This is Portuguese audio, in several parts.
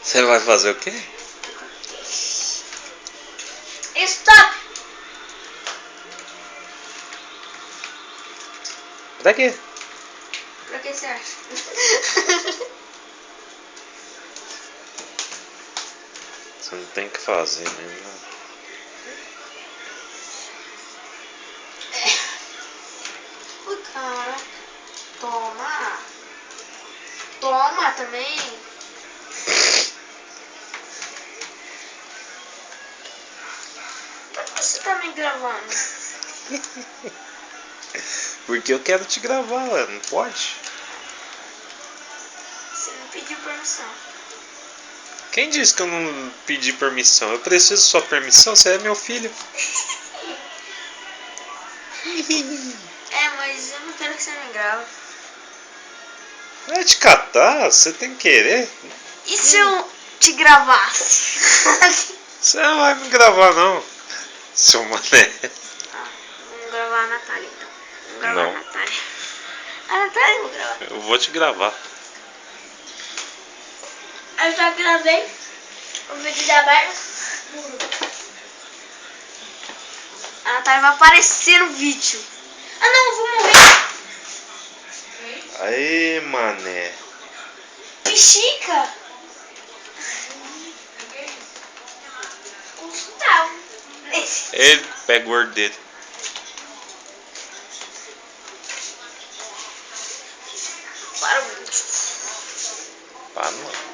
Você vai fazer o quê? Stop! Pra quê? Pra que você acha? Você não tem o que fazer mesmo. Ui, cara. Toma. Toma também. Por que você tá me gravando? Porque eu quero te gravar, ué, não pode? Você não pediu permissão. Quem disse que eu não pedi permissão? Eu preciso de sua permissão, você é meu filho. É, mas eu não quero que você me grave. Vai te catar, você tem que querer. E se eu te gravasse? Você não vai me gravar não, seu mané. Ah, vamos gravar a Natália então. Vamos gravar Não. a Natália. A Natália eu vou gravar. Eu vou te gravar. Eu já gravei o vídeo da Bárbara. A Natália vai aparecer no vídeo. Ah não, eu vou morrer. Aê, mané. Bexiga. Gustavo. Ele pega o gordo dele. Para o vídeo. Para não.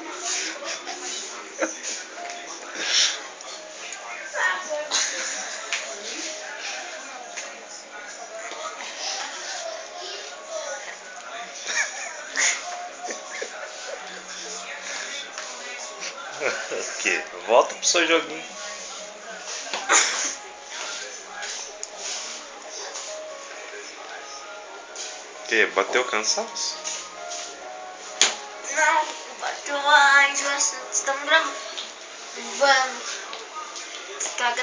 O quê? Volta pro seu joguinho. O quê? Bateu cansaço? Não, bateu a enjoação. Estamos gravando. Vamos. Está gravando.